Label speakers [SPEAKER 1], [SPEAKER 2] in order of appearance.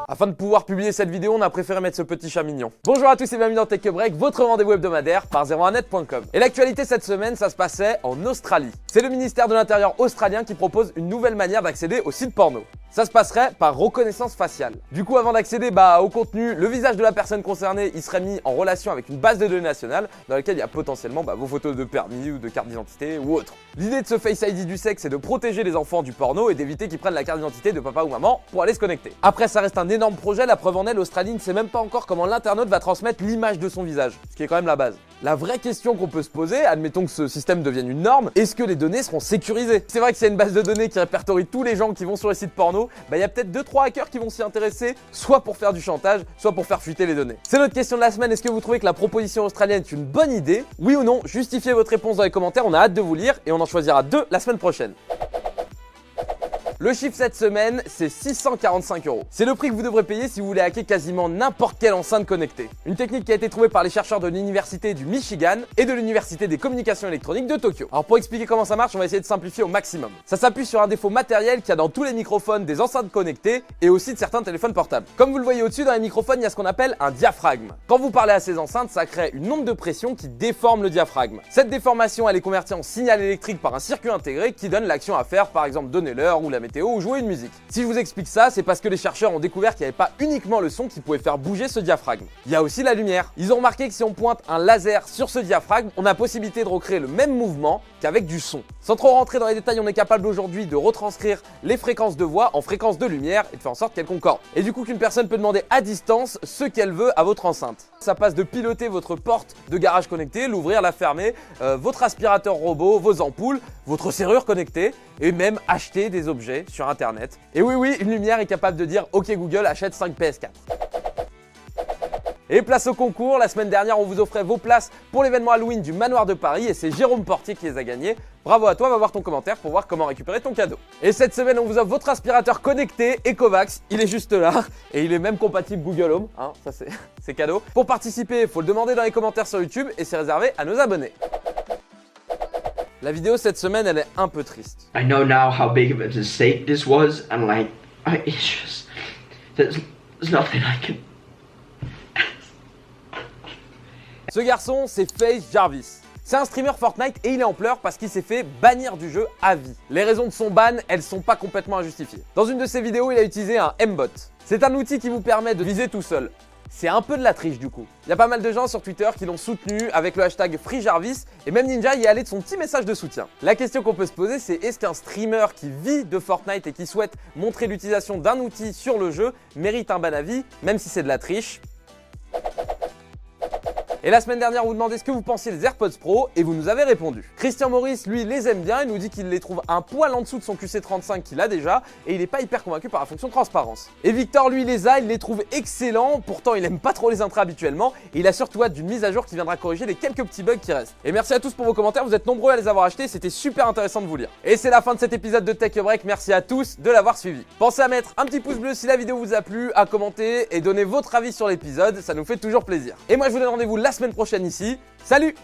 [SPEAKER 1] Afin de pouvoir publier cette vidéo, on a préféré mettre ce petit chat mignon. Bonjour à tous et bienvenue dans Tech Break, votre rendez-vous hebdomadaire par 01net.com. Et l'actualité cette semaine, ça se passait en Australie. C'est le ministère de l'Intérieur australien qui propose une nouvelle manière d'accéder aux sites porno. Ça se passerait par reconnaissance faciale. Du coup, avant d'accéder au contenu, le visage de la personne concernée, il serait mis en relation avec une base de données nationale dans laquelle il y a potentiellement vos photos de permis ou de carte d'identité ou autre. L'idée de ce Face ID du sexe, c'est de protéger les enfants du porno et d'éviter qu'ils prennent la carte d'identité de papa ou maman pour aller se connecter. Après, ça reste un énorme projet, la preuve en est, l'Australie ne sait même pas encore comment l'internaute va transmettre l'image de son visage, ce qui est quand même la base. La vraie question qu'on peut se poser, admettons que ce système devienne une norme, est-ce que les données seront sécurisées? C'est vrai que s'il y a une base de données qui répertorie tous les gens qui vont sur les sites porno, il y a peut-être 2-3 hackers qui vont s'y intéresser, soit pour faire du chantage, soit pour faire fuiter les données. C'est notre question de la semaine, est-ce que vous trouvez que la proposition australienne est une bonne idée? Oui ou non? Justifiez votre réponse dans les commentaires, on a hâte de vous lire et on en choisira 2 la semaine prochaine. Le chiffre cette semaine, c'est 645 €. C'est le prix que vous devrez payer si vous voulez hacker quasiment n'importe quelle enceinte connectée. Une technique qui a été trouvée par les chercheurs de l'université du Michigan et de l'université des communications électroniques de Tokyo. Alors pour expliquer comment ça marche, on va essayer de simplifier au maximum. Ça s'appuie sur un défaut matériel qu'il y a dans tous les microphones des enceintes connectées et aussi de certains téléphones portables. Comme vous le voyez au-dessus, dans les microphones, il y a ce qu'on appelle un diaphragme. Quand vous parlez à ces enceintes, ça crée une onde de pression qui déforme le diaphragme. Cette déformation, elle est convertie en signal électrique par un circuit intégré qui donne l'action à faire, par exemple donner l'heure ou la météo ou jouer une musique. Si je vous explique ça, c'est parce que les chercheurs ont découvert qu'il n'y avait pas uniquement le son qui pouvait faire bouger ce diaphragme. Il y a aussi la lumière. Ils ont remarqué que si on pointe un laser sur ce diaphragme, on a possibilité de recréer le même mouvement qu'avec du son. Sans trop rentrer dans les détails, on est capable aujourd'hui de retranscrire les fréquences de voix en fréquences de lumière et de faire en sorte qu'elles concordent. Et du coup qu'une personne peut demander à distance ce qu'elle veut à votre enceinte. Ça passe de piloter votre porte de garage connectée, l'ouvrir, la fermer, votre aspirateur robot, vos ampoules, votre serrure connectée et même acheter des objets sur internet. Et oui, une lumière est capable de dire OK Google, achète 5 PS4. Et place au concours, la semaine dernière on vous offrait vos places pour l'événement Halloween du Manoir de Paris et c'est Jérôme Portier qui les a gagnés. Bravo à toi, va voir ton commentaire pour voir comment récupérer ton cadeau. Et cette semaine on vous offre votre aspirateur connecté Ecovacs, il est juste là et il est même compatible Google Home, ça c'est cadeau. Pour participer, il faut le demander dans les commentaires sur YouTube et c'est réservé à nos abonnés. La vidéo cette semaine, elle est un peu triste.
[SPEAKER 2] I know now how big of a mistake this was, and there's nothing I can.
[SPEAKER 1] Ce garçon, c'est Face Jarvis. C'est un streamer Fortnite et il est en pleurs parce qu'il s'est fait bannir du jeu à vie. Les raisons de son ban, elles sont pas complètement injustifiées. Dans une de ses vidéos, il a utilisé un M-Bot. C'est un outil qui vous permet de viser tout seul. C'est un peu de la triche du coup. Il y a pas mal de gens sur Twitter qui l'ont soutenu avec le hashtag FreeJarvis et même Ninja y est allé de son petit message de soutien. La question qu'on peut se poser, c'est est-ce qu'un streamer qui vit de Fortnite et qui souhaite montrer l'utilisation d'un outil sur le jeu mérite un ban à vie, même si c'est de la triche? Et la semaine dernière, on vous demandait ce que vous pensiez des AirPods Pro et vous nous avez répondu. Christian Maurice, lui, les aime bien, il nous dit qu'il les trouve un poil en dessous de son QC35 qu'il a déjà et il n'est pas hyper convaincu par la fonction transparence. Et Victor, lui, les a, il les trouve excellents, pourtant il aime pas trop les intras habituellement et il a surtout hâte d'une mise à jour qui viendra corriger les quelques petits bugs qui restent. Et merci à tous pour vos commentaires, vous êtes nombreux à les avoir achetés, c'était super intéressant de vous lire. Et c'est la fin de cet épisode de Tech Break, merci à tous de l'avoir suivi. Pensez à mettre un petit pouce bleu si la vidéo vous a plu, à commenter et donner votre avis sur l'épisode, ça nous fait toujours plaisir. Et moi je vous donne rendez-vous la semaine prochaine ici. Salut!